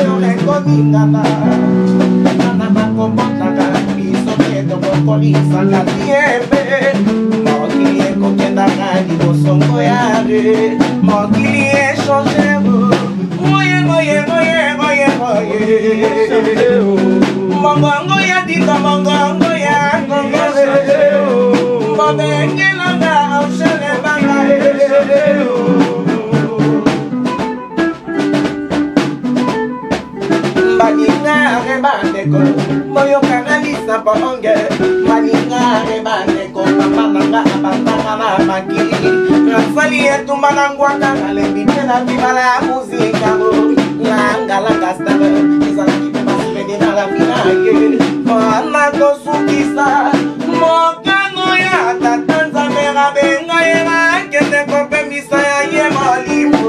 oyo ekoningana nana bakobotaka biso te tokokolisaka tiembe mokili ekokendaka libosongo yare mokili echange mongongo ya dika mongongo ya ngongore mobengelanga aushele banga Maningare bandeko, moyo kanalisa bonge. Maningare bandeko, mamananga abandanga na makili. Rasali etu manangwa kanale bitena vibala ya muzika. Langa langa stare, izala kipe basile na la finaye. Mana kosukisa, mokano ya tatanza mera benga yera kete kope misa ya ye malimo.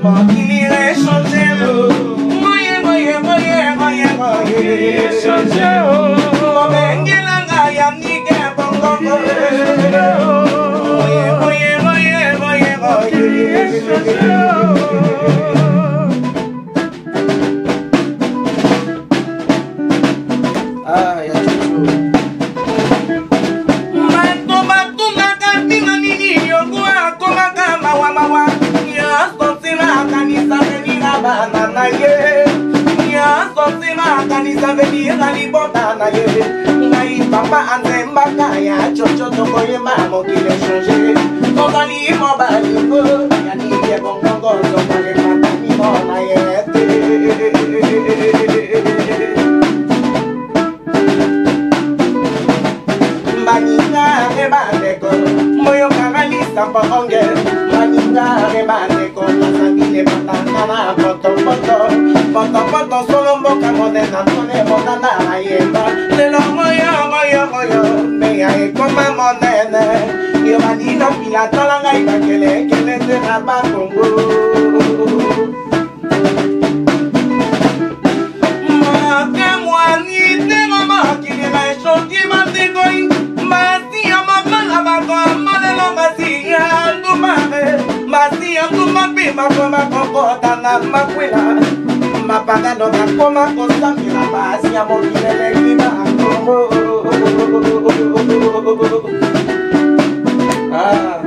Mokili echange, moye echange, mobengelanga ya nige bongo, moye ah ya chuchu. Banana ye, ya sosima kanisa venira libotana ye. Ngai papa anzemba kaya chocho choko ye mamo kile change. Kokani mobali ko, yani ye bongo choko ye matani mona ye. Maninga rebandeko, moyo kanalisa ponge. Maninga rebandeko, nasangile patana poto solo mboka modena tone modana ayemba. Lelo moyo meya ekoma monene. Yo manino pila talanga ibakele kele te na bakongo. Maka mwani te mama kile na shoki matekoi. Masi amabala bako malelo masi andumare. Masi andumapi makoma kokota na makwela. Mapagano makoma kosamila basi ya mokilele kiba ah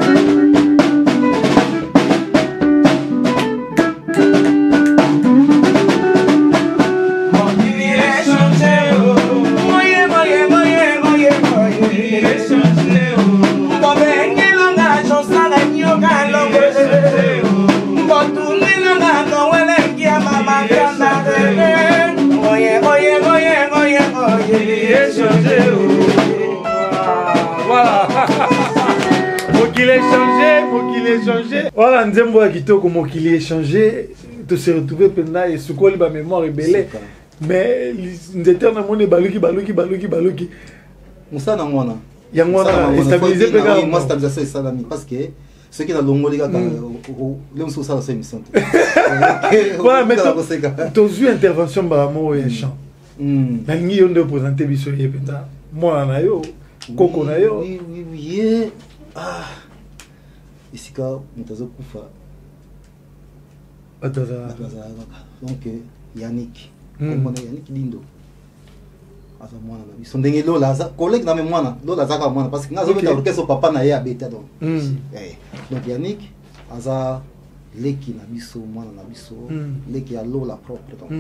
mokili echange moye echange mbobengelanga chosala nyoka longo mbotunilanga nowele kia mama. Voilà. Faut qu'il ait changé. Voilà, Nzembo a quitté comme qu'il ait changé. De se retrouver pendant et ce qu'on a mémoire est belle. Mais nous étions dans mon baluki. Moussa Nangwana. Yangwana stabilisé pégal. Moi stabilisation c'est ça parce que ceux qui ont longo les gars les sous ça c'est émission. Voilà, mais tu as vu intervention baramo et chant. La ligne on doit présenter biso yependa. Moi na yo, koko na yo. Oui. Ah. Ici quand mutazo kufa. Donc Yannick. Comment Yannick Lindo. Asa mwana na biso ndenge lola za collègue na mwana lola za ka mwana parce que ngazo beta orchestre papa na ye abeta donc. Donc Yannick asa leki na biso mwana na biso leki ya lola propre donc.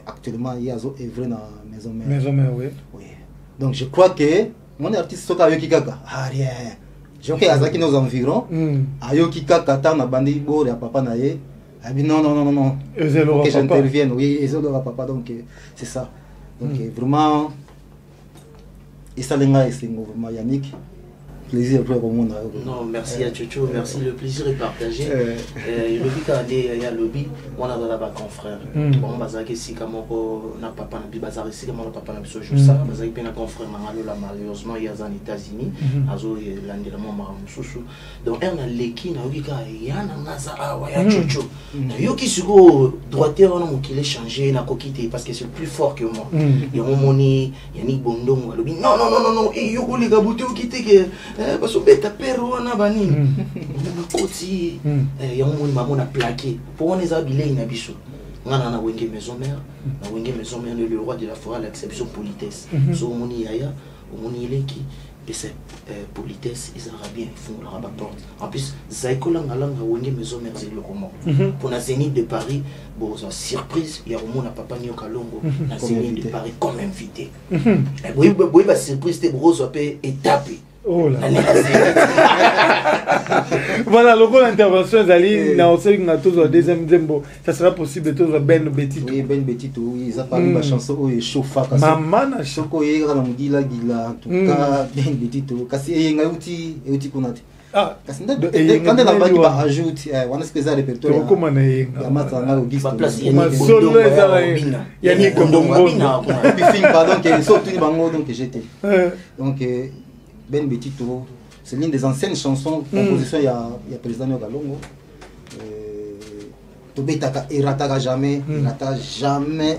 Actuellement il y a œuvré dans maison mère oui. Donc je crois que mon artiste soka yoki kaka rien je crois azaki nos environs ayoki kaka ta na bandi bore ya papa na ye abi non que j'intervienne oui ezolo papa donc c'est ça donc vraiment et ça lenga esengo vraiment Yannick plaisir pour le monde. Non, merci à Tchotcho, merci, le plaisir est partagé. Le but à aller, il y a le but, on a d'abord confrère. Bon, bazaki si kamoko na papa na bi bazaki si kamoko papa na biso jour ça, bazaki pe na confrère mangalo la malheureusement il y a aux États-Unis, azo landela mama mususu. Donc on a leki na yoki ka yana naza awa ya Tchotcho. Na yoki suko droitier on a mokile changer na kokite parce que c'est plus fort que moi. Il y a mon moni, il y a ni bondong alobi non non non non non, et yoko les gabuté okite que parce que beta perro on a bani. Koti ya mon maman a plaqué pour on les habiller na biso. On a wenge maison mère, na wenge maison mère le roi de la forêt l'exception politesse. So moni yaya, moni leki et c'est politesse ils arabes ils font la rabat porte. En plus zaiko la ngalanga wenge maison mère c'est le roman. Pour la Zénith de Paris, bon surprise, il y a au monde papa Nio Kalongo, la Zénith de Paris comme invité. Et oui bah surprise c'était gros et tapé. Oh là. Voilà, le rôle d'intervention d'Ali, na aussi na tous au deuxième zembo. Ça sera possible tous au Ben Petit. Oui, Ben Petit, oui, ça parle de chanson où il chauffe. Maman na choko yera na mugila gila, en tout cas Ben Petit, kasi yenga uti kunati. Ah, quand elle a qui va ajouter, on a ce que ça répertoire. Comment na yenga? Ya matanga au disque. Ma solo ya ni kombongo. Puis film pardon que surtout ni bango donc j'étais. Donc Ben Petit Tour, c'est l'une des anciennes chansons, composition il y a président Nio Kalongo. Tobetaka irata jamais,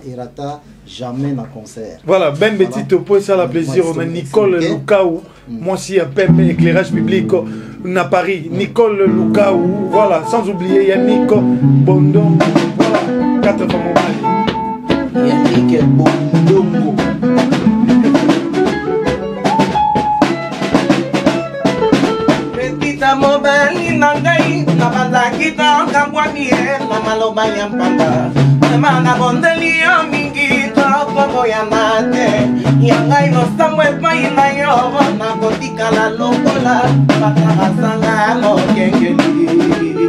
irata jamais dans concert. Voilà, Ben Petit Topo, ça la plaisir. On a Nicole Lukaou, moi aussi à Pembe, éclairage public, on a Paris, Nicole Lukaou, voilà, sans oublier Yannick Bondo, voilà, 4 femmes au Mali. Yannick Bondo. Mobali nangai na bazakita kambwani na maloba ya mpanda mana bondeli ya mingi toko ya mate yangai no samwe pai na yo na kotika la lokola patakasanga no kengeli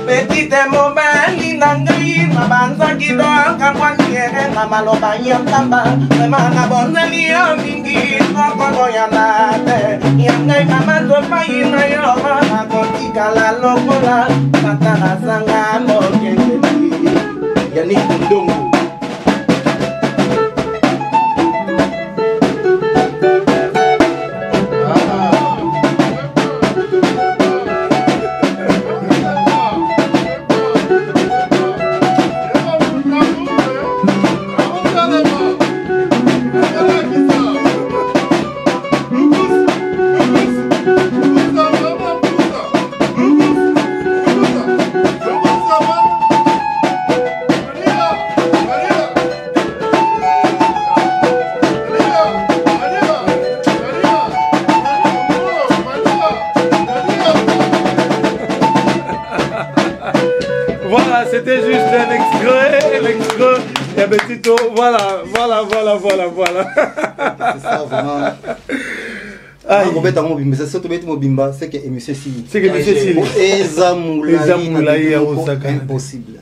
petite mobali nangai na bazakita kambwani na maloba ya mpanda mana bondeli ya mingi toko ya mate yangai mama zo pai na yo na kotika la lokola patakasanga no kengeli yani kundongo. C'était juste un extrait, et Betito, voilà. C'est ça, vraiment. C'est surtout Mobimba, c'est que monsieur Sili. C'est que monsieur Sili. Ezamoulaï, impossible.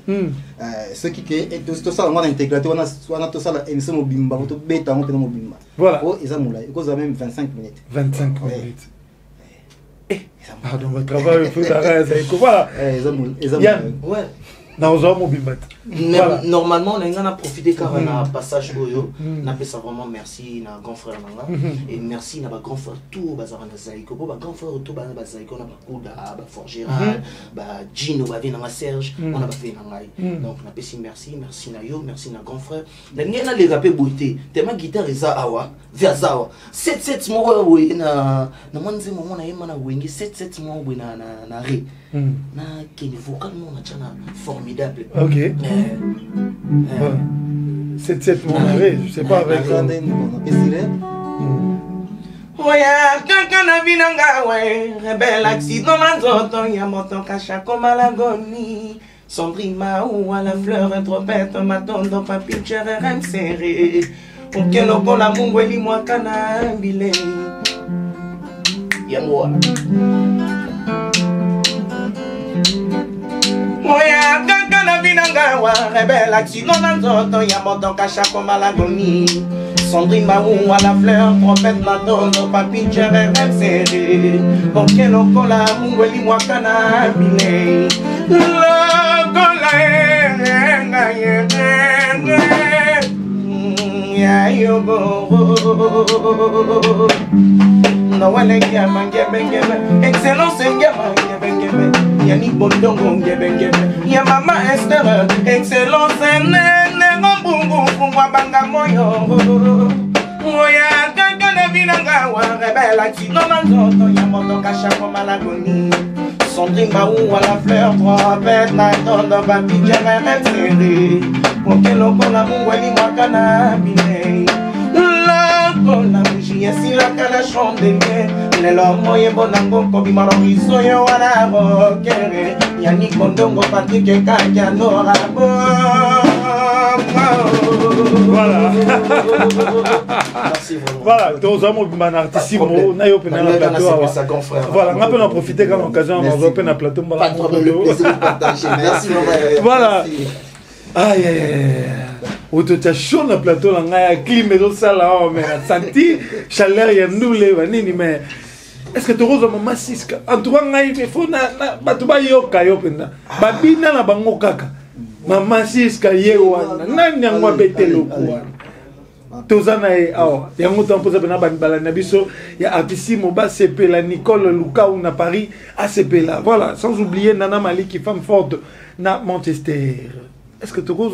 Ce qui est tout ça, on a intégré, on a tout ça, émission Mobimba, on a tout bêta, on a Mobimba. Voilà. Ezamoulaï, il cause même 25 minutes. 25 minutes. Pardon, votre travail, il faut d'arrêter. Voilà. Yann, ouais. Normalement, on a profité car on a un passage oyo, on a fait ça vraiment merci na grand frère nanga et merci na ba grand frère tout bazar na Zaiko, ba grand frère tout ba Zaiko na ba Kouda, ba Forgeral, ba Gino ba vina na Serge, on a pas fait nangai. Donc on a fait merci na yo, merci na grand frère. Dernier na les rapper boité, tellement guitare eza awa, via zawa. 7 mois oui na manzi moment na yema na wengi 7 mois oui na ré. Na kini vocal mon na chana formidable. OK. 7 mon arrêt, je sais pas avec Oya kakana vinanga we rebel accident manzoto ya moto kasha koma lagoni Sombrima ou à la fleur trompette matondo papichere remseré Ukelo kola mungu eli mwakana mbile ya mwa Oya kakana vinanga we rebel accident manzoto ya moto kasha koma lagoni Sandrine Mahou à la fleur, trompette Matondo, papi Jerem serré. Ok lokola, mungweli mwakana bile. Lokola ya yobo. No wale gyama ngebe excellence gyama ngebe yani bondongo ngebe ya mama Esther excellence nene ngombungu fungwa banga moyo moya kanga na binanga wa rebela kino na nzoto ya moto kasha kwa malagoni Sandrine Mahou à la fleur trompette na tondo papi Jerem serré Mokelo kola mungweli mwakana bine la bougie si la cala chandelier les lomo yebo nango kobi maroriso yo wala rokere yani kondongo Patrick Kaka Nora voilà Merci vraiment. voilà tous hommes man artissimo na yo pena na plateau voilà on peut en profiter quand l'occasion on va pena plateau pas de problème, le plaisir de partager. Merci vraiment. voilà aïe aïe aïe autota chaud na plateau la ngaya clim et ça là mais senti chaleur ya ndule banini mais est-ce que tu roses maman siska en tout cas ngai il faut na batuba yoka yopenda babina na bango kaka maman siska yewana nani ngwa betelo kwa tozana e awa yango tampoza bena bala na biso ya artissimo ba sepela Nicole Lukau na Paris a sepela voilà sans oublier Nana Maliki femme forte na Manchester. Est-ce que tu roses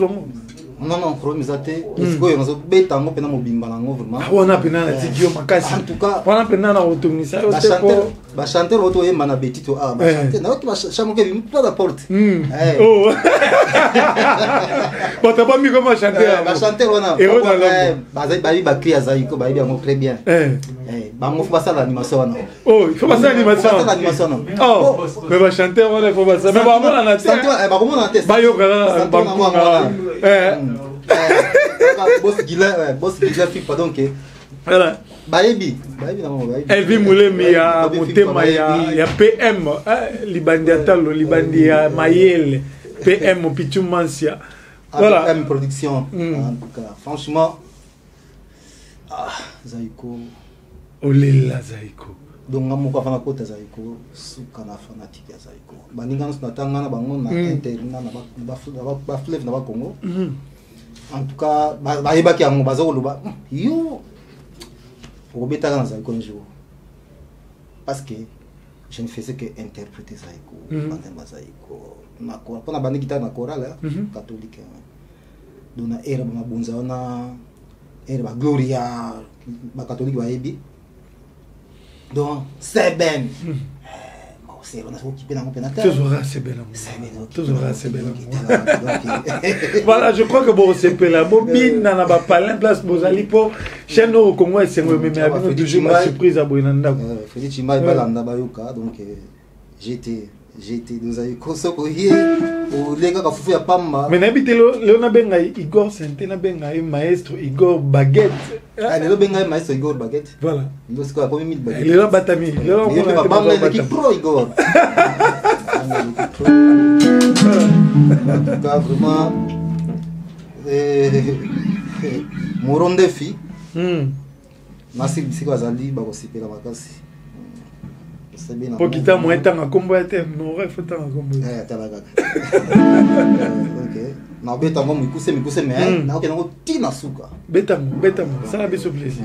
non non problème zate est-ce que yozo betango pena mobimba nango vraiment wana pena na tikio makasi en tout cas wana pena na otomisa ba chanter auto yemba na betito ba chanter na ki ba chamoke bi mpa la porte oh bota ba mi comment chanter ba chanter wana ba ba cria zaiko ba bien très bien ba mo fa ça l'animation wana oh il faut passer l'animation oh mais ba chanter wana il faut passer mais ba mona na tête ba comment na tête ba yo kala ba boss Gila fit pardon que voilà baebi Elvi Moulemi ya motema ya PM libandi atalo libandi ya Mayele PM Pichu Mansia voilà PM production en tout cas franchement Zaiko olela Zaiko donc ngamoko afana kota Zaiko suka na fanatique ya Zaiko baninga na tanga na bango na interna na ba fleuve na ba Congo en tout cas ba ki yango bazoloba yo obeta dans Zaiko un jour parce que je ne faisais que interpréter Zaiko dans Zaiko na ko pona bandi guitare na chorale catholique dona era ba bonza na era ba gloria ba catholique ba ebi donc c'est ben c'est on a occupé dans mon pénateur toujours c'est bel voilà je crois que bon c'est bel bobine na ba palin place bozali po chaîne au Congo et c'est même avec toujours la surprise à Boinanda Félix Chimba balanda bayoka donc j'étais nous aïe kosoko hier au lega ka fufu ya pamba mais nabite le na benga Igor Sente na benga maestro Igor Baguette le benga maestro Igor Baguette voilà il doit quoi comme 1000 baguettes le batami le bamba l'équipe pro Igor en tout cas vraiment moron défi Nasir bisiko azali ba kosipela makasi pour quitter moi tant combattre non il faut tant combattre OK na beta mo mikuse mais na OK na tina suka beta mo ça la biso plaisir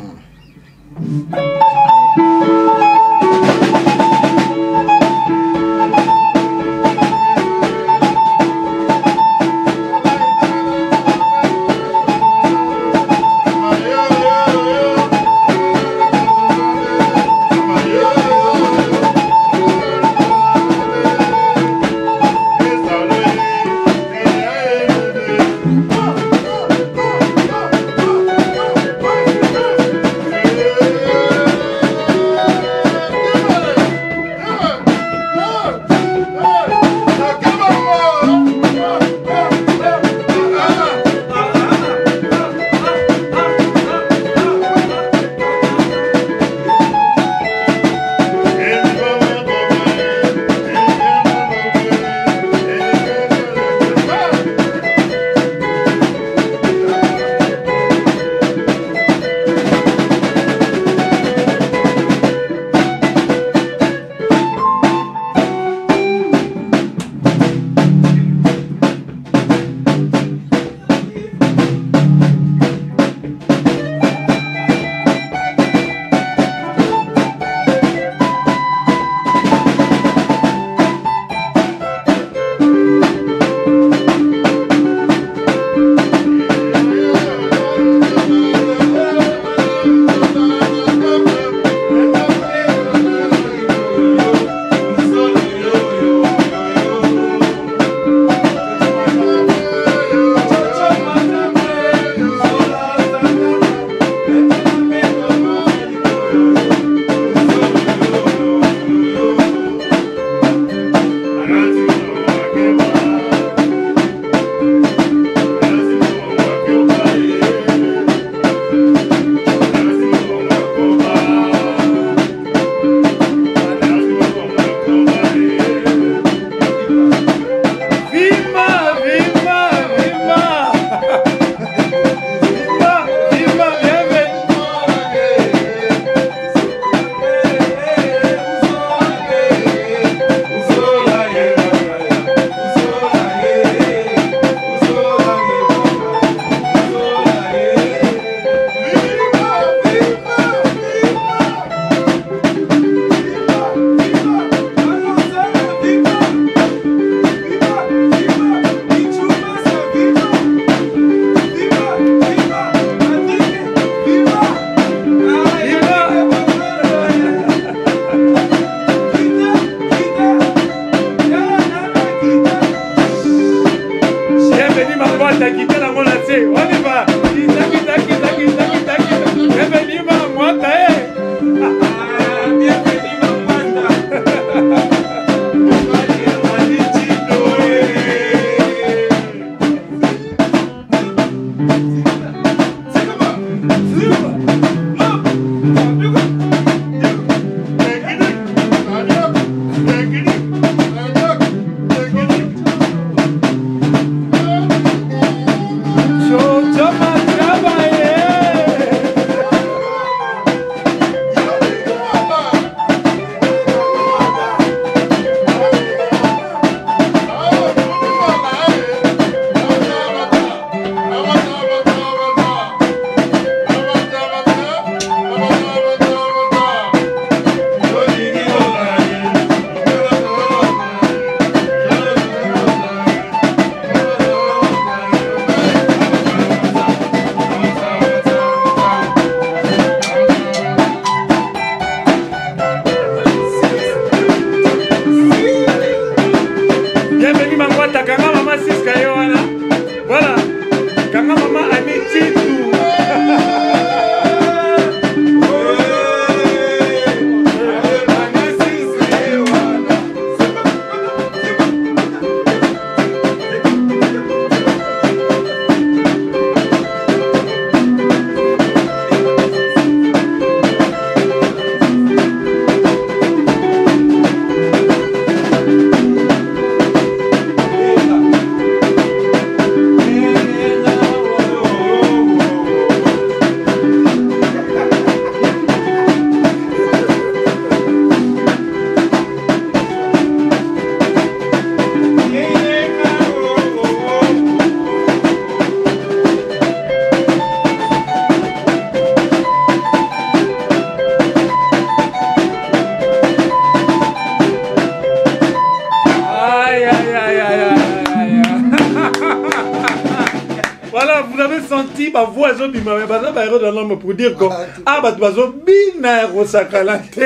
vous avez senti ma voix zo bima mais bana ba héros dans l'homme pour dire que ah ba bazo bina ro sakalante.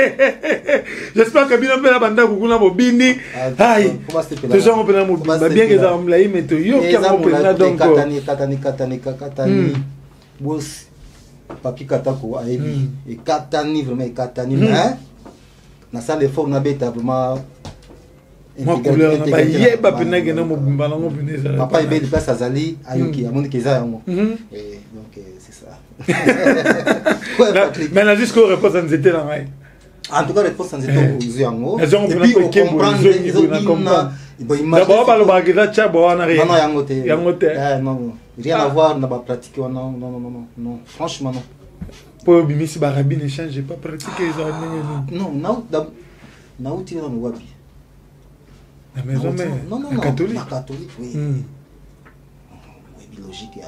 J'espère que bina pela banda kukuna mo bini. Aïe. Toujours on peut na mo bien que ça me l'a mais to yo qui on peut na donc katani. Boss papi katako ayebi et katani vraiment katani hein. Na salle de forme na beta vraiment moi couleur na ba yeba pena que na mo bimba na mo bineza. Papa il belle place azali ayoki amoni keza yango. Et donc c'est ça. Mais là jusqu'au réponse en était là ouais. En tout cas réponse en était aux yango. Et puis on comprend d'abord ba lo ba gida cha bo na rien. Non yango te. Yango te. Non rien à voir na ba pratiquer non franchement non. Pour bimisi ba rabine échange j'ai pas pratiqué ça non na uti na wapi. La maison mère. Non, catholique. La catholique, oui. Oui, biologique, il y a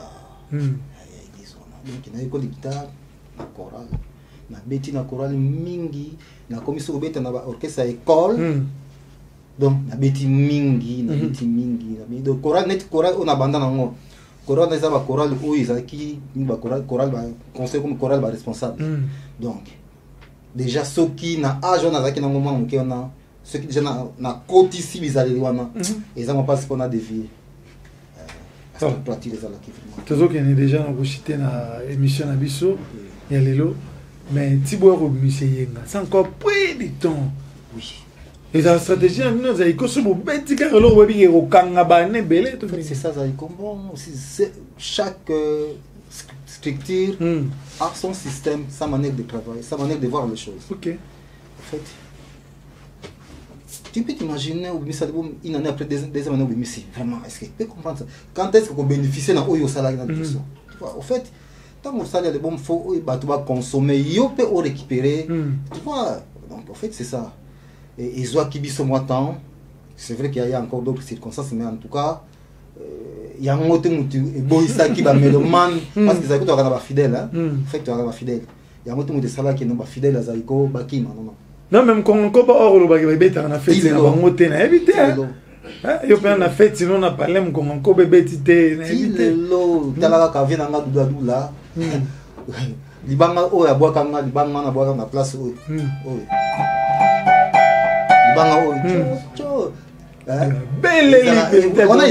donc il y a une école de guitare, la chorale. Na beti na chorale mingi, na commission beta na orchestre à école. Donc na beti mingi, na beti mingi. Donc chorale net chorale on abandonne en chorale na ba chorale où ils qui ba chorale ba conseil comme chorale ba responsable. Donc déjà ceux qui na âge on a zaki na moment on a ceux qui déjà na côté ici bizarre wana ils ont pas ce qu'on a dévié parce que pratique les ala qui vraiment toujours qu'il y a déjà enregistré na émission na biso ya lelo mais tibo ko monsieur yenga c'est encore peu de temps oui et la stratégie nous a iko so beti ka lo webi ko kanga bane belé tout c'est ça ça bon chaque structure a son système sa manière de travailler sa manière de voir les choses. OK En fait tu peux t'imaginer où une année après des années où vraiment est-ce que tu peux comprendre ça quand est-ce qu'on bénéficie dans au salaire dans tout ça en fait tant que salaire de bon faut bah tu vas consommer yo peut récupérer tu vois donc en fait c'est ça et ils ont qui biso moi temps c'est vrai qu'il y a encore d'autres circonstances mais en tout cas il y a un autre mutu et boisa qui va mélomane parce que ça coûte à fidèle hein en fait tu vas fidèle il y a un autre mutu salaire qui n'est pas fidèle à Zaiko Bakima non non même quand on pas or le bagage bébé on a fait c'est on moté na éviter hein yo pe na fait sinon on a parlé mon quand on bébé tité na éviter lo talaka ka vient nga dudadu là libanga o ya boka nga libanga na boka na place o libanga o belle on a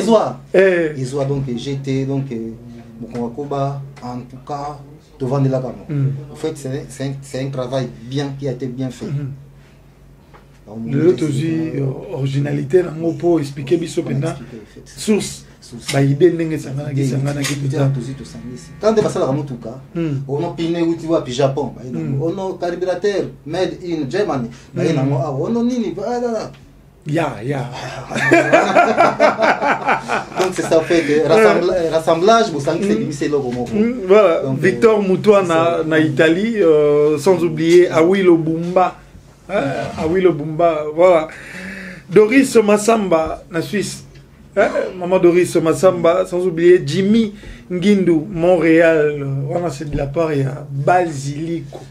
ils ont donc j'étais donc Mokomakoba en tout cas de vendre la gamme. En fait, c'est un travail bien qui a été bien fait. L'autre aussi, originalité, pour expliquer biso pendant source. Bah idée n'engage ça n'a qui quand tu passes à la Ramutuka, on a piné où tu vois puis Japon, on a carburateur made in Germany, on a nini, ya. Donc c'est ça fait rassemblage vous savez c'est c'est logo voilà donc, Victor Moutoua na Italie sans oublier Awilo Bumba voilà Doris Massamba na Suisse maman Doris Massamba sans oublier Jimmy Ngindu Montréal voilà c'est de la part il y a Basilico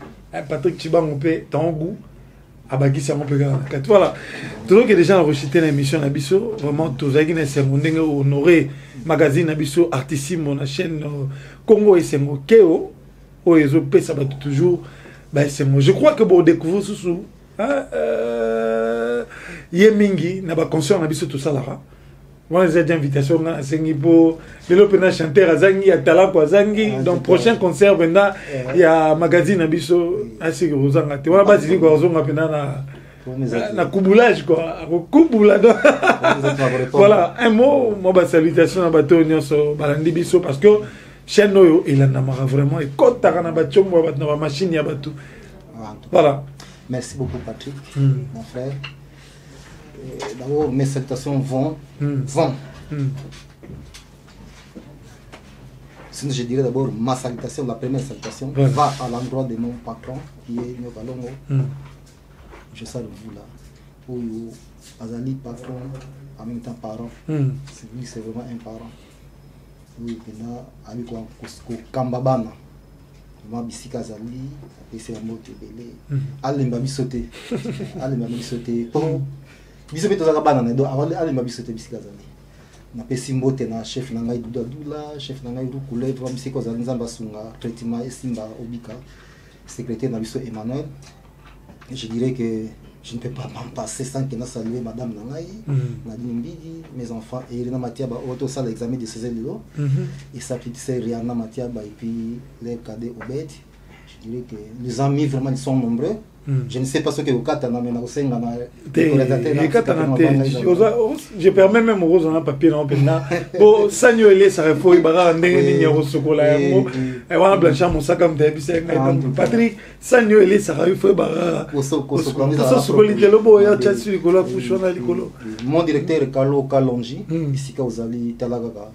Patrick Chibango pe Tangu abaki ça on peut gagner voilà toujours que déjà enregistré l'émission Nabiso vraiment tous avec une seconde honoré magazine Nabiso artissimo na chaîne Congo et Sengo Keo o ezo pesa ba toujours ba Sengo je crois que bon découvrir sous yemingi na ba concert Nabiso tout ça là moi j'ai d'invitation na Sengipo le l'opéra chanteur azangi atala kwa zangi donc prochain concert benda il y a magazine Nabiso assez rozanga te wana bazili kwa rozanga pena na kuboulage quoi kubula voilà un mot moi ba salutation na bato nyonso balandi biso parce que chaîne oyo elanda mara vraiment et kotaka na bachombo ba na machine ya bato voilà merci beaucoup Patrick mon frère. D'abord, mes salutations vont. Sinon, je dirais d'abord ma salutation, la première salutation va à l'endroit de mon patron qui est Nyokalongo. Je salue vous là. Oyo, Azali, patron, en même temps parent. C'est vraiment un parent. Oui, là, avec Kambabana. Moi, Bissika Azali, c'est un mot tébélé. Allez, m'a sauté. Allez, m'a sauté. Biso beto zaka bana ndo avant ali mabiso te bisika zali napesi mbote na chef na ngai Dudadula, chef na ngai Rukule, vraiment c'est cause nzamba sunga traitement esimba obika, secrétaire na biso Emmanuel. Et je dirais que je ne peux pas m'en passer sans que na saluer madame Nangai, Nadine Mbidi, mes enfants et Irina Matiaba auto ça l'examen de ces éléments et sa petite sœur Rihanna Matiaba et puis les cadets Obed. Je dirais que les amis vraiment ils sont nombreux. Je ne sais pas ce que vous katana mais na senga na je permets même aux roses en papier dans pena bo sanyo ele ça refoi bara ndenge ni rosokola yango et wana blanchard mon sac comme d'habitude Patrick sanyo ele ça refoi bara sokoli de lobo ya tchatsu likolo fushona likolo mon directeur Carlo Kalonji ici ka ozali talaga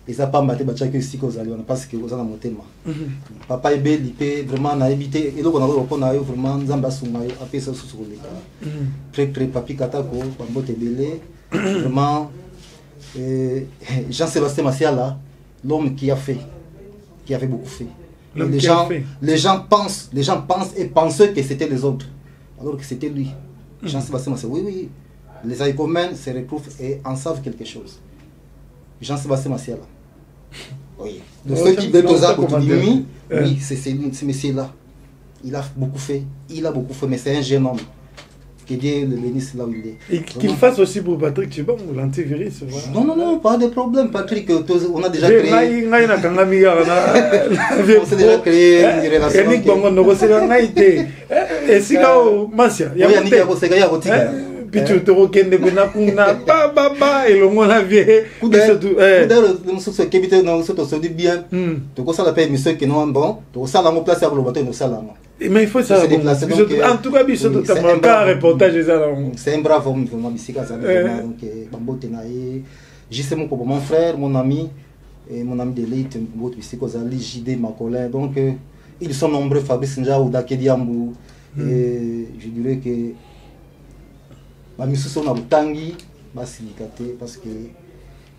eza pas maté bachaki ici ka ozali parce que ozana motema papa ebeli pe vraiment na éviter eloko na ko na yo vraiment nzamba sunga yo apesa susukoleka très très papi katako bambote belé vraiment Jean-Sébastien Massiala l'homme qui a fait beaucoup fait. Les gens pensent et pensaient que c'était les autres alors que c'était lui. Jean-Sébastien Massiala, oui, les Aïkomènes se retrouvent et en savent quelque chose. Jean-Sébastien Massiala. Oui. De ceux qui déposent oui, c'est ce monsieur-là. Il a beaucoup fait, mais c'est un jeune homme. Que Dieu le bénisse là où il est. Et qu'il fasse aussi pour Patrick Chibang ou l'antivirus. Non, pas de problème, Patrick. On a déjà créé. On s'est déjà créé une relation. Yannick Bangon, nous recevons Naïté. Et si là, Massia, il y a Yannick Bangon. Puis tu te reconnais que na et le monde a vieilli. D'ailleurs, nous sommes qui habitent dans ce que dit bien. Tu vois ça la paix, monsieur qui non bon. Tu vois ça la place à le bateau, nous ça là. Mais il faut ça. En tout cas, biso to tamaka reportage ça là. C'est un brave homme vraiment bisika ça donc bambote nae. Juste mon frère, mon ami et mon ami de l'élite bambote bisika ça JD Macolin. Donc ils sont nombreux Fabrice Njao Dakediambu et je dirais que bamisuso na butangi basilikate parce que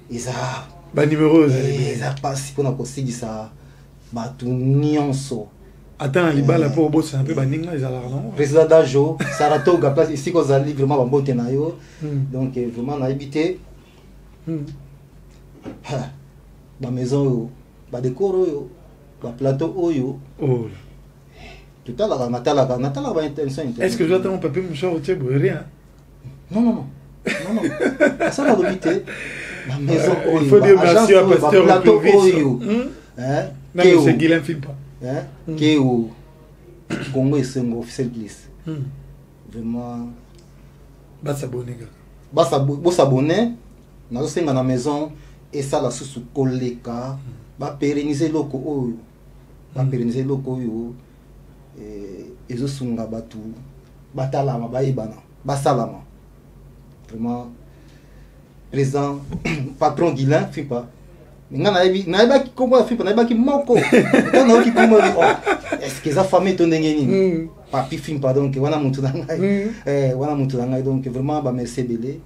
ils a ba numéro ils a pas si pour na kosigisa batu nyonso. Attends, libala pour bosser un peu baninga ils allaient non. Président d'Ajo, Saratoga place ici qu'on a vraiment bambote na yo. Donc vraiment na habité. Ba maison yo, ba décor yo, ba plateau yo. Oh. Tout à l'heure Natala ba intention. Est-ce que je dois attendre mon papier mon cher Otier rien? Non. Ça va habiter. La maison il faut dire merci à Pasteur Clovis. Hein? Non, c'est Guilain Philippe. Qui est au Congo et Sengo officiel police. Vraiment. Bah s'abonner. Bah s'abonner. Nous sommes dans la maison et ça la sous koleka. Bah pérenniser loko oyo. Bah pérenniser loko oyo. Et zo sunga batu. Batalama ba ibana. Bah salama. Vraiment. Président patron Guilain fait pas. Naiba ki kombo afipa naiba ki moko kana ki kombo est-ce que ça famille ton ndengeni papi film pardon que wana mutu na ngai wana mutu na ngai donc vraiment ba merci belé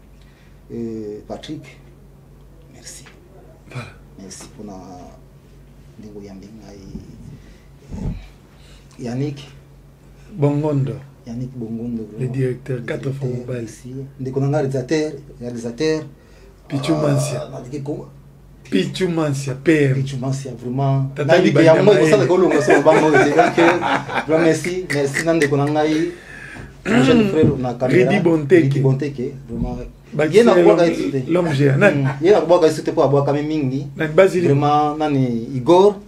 Patrick merci voilà merci pour na ndingo yambi ngai Yannick Bongondo le directeur 4 fois mobile ici ndeko na réalisateur Pichu Mansia Pichu Mansia père Pichu Mansia vraiment tali ba ya mo ça le kolongo so bango donc merci nande ko ngai jeune frère na caméra Ridi Bonteke vraiment yena ko ga itsite l'homme géant yena ko ga itsite po abwa kami mingi vraiment nani Igor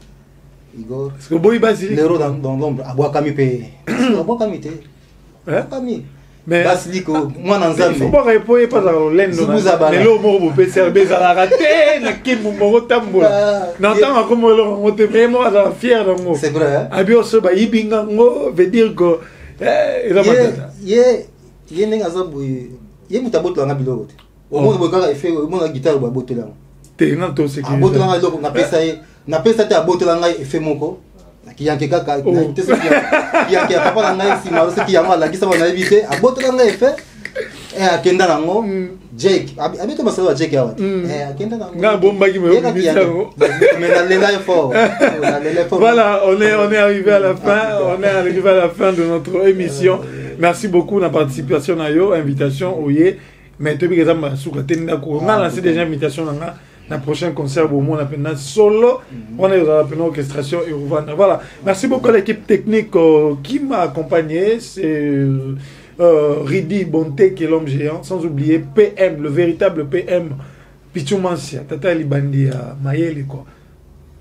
parce que boy Basile l'héros dans l'ombre abwa kami pe abwa kami te kami mais Basiliko moi dans Nzambe faut pas répondre pas dans l'endo mais le mot peut servir à la rater na kimu mo tambola n'entend comme le moté mais moi ça fier dans moi c'est vrai abio so ba yibinga ngo veut dire que ye nenga zabu ye mutaboto nga biloko te o mo boka effet o mo na guitare ba botola te na to sécurité abotola nga loko na pesa te abotola nga effet moko kiyanke kaka te so kiyanke papa na ngai si maro se kiyama la kisa bana éviter abotola nga effet akenda nango Jake abito basaba Jake yawa akenda nango nga bomba ki me bisango mais na lela fort voilà on est arrivé à la fin de notre émission. Merci beaucoup de la participation à yo invitation oye mais tu as ma souka tenda ko on a lancé déjà invitation na prochain concert au monde appelé solo on est dans la orchestration et voilà. Merci beaucoup à l'équipe technique qui m'a accompagné, c'est Ridi Bonté qui est l'homme géant, sans oublier PM, le véritable PM Pichoumansia, Tata Libandi Mayeli quoi.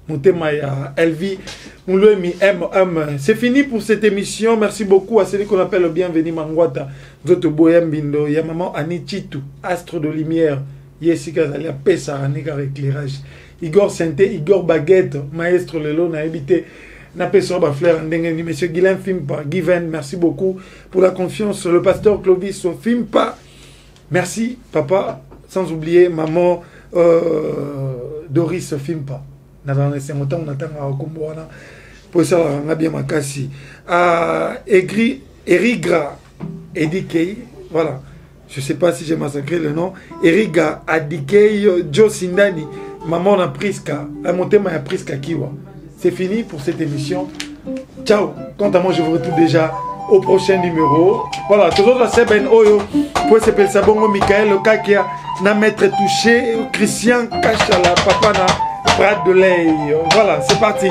Moutemaya, Elvi, Mouloemi, M. C'est fini pour cette émission. Merci beaucoup à celui qu'on appelle le bienvenu Mangwata, Zoto Boyem Bindo, ya maman Annie Chitou, Astre de Lumière, Yessika Zalia, Pessa, Anika éclairage, Igor Santé, Igor Baguette, Maestro Lelo, n'a habité, n'a pas sur Bafler, Ndengeni, Monsieur Guilain Fimpa, Given, merci beaucoup pour la confiance. Le pasteur Clovis Fimpa, merci, papa, sans oublier maman Doris Fimpa. Pour ça, on a bien makasi. Erigra Edikei, voilà. Je ne sais pas si j'ai massacré le nom. Eriga Adikei Joe Sindani, maman a Priska, la montée m'a Priska Kiwa. C'est fini pour cette émission. Ciao. Quant à moi, je vous retrouve déjà au prochain numéro. Voilà, toujours la Seben Oyo, pour s'appeler Sabongo Michael Kakia, na maître touché, Christian Kachala, papa na. Brad de l'œil, voilà, c'est parti.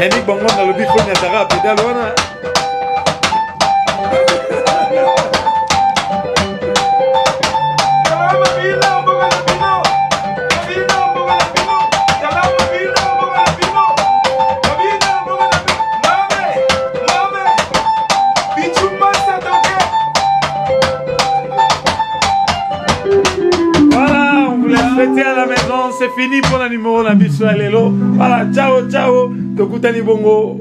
Yannick Bongon dans le bifon Yatara, pédale, voilà. À la maison, c'est fini pour le numéro la mission Lelo. Voilà, ciao, ciao. Tokutani Bongo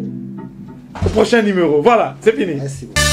au prochain numéro. Voilà, c'est fini. Merci beaucoup.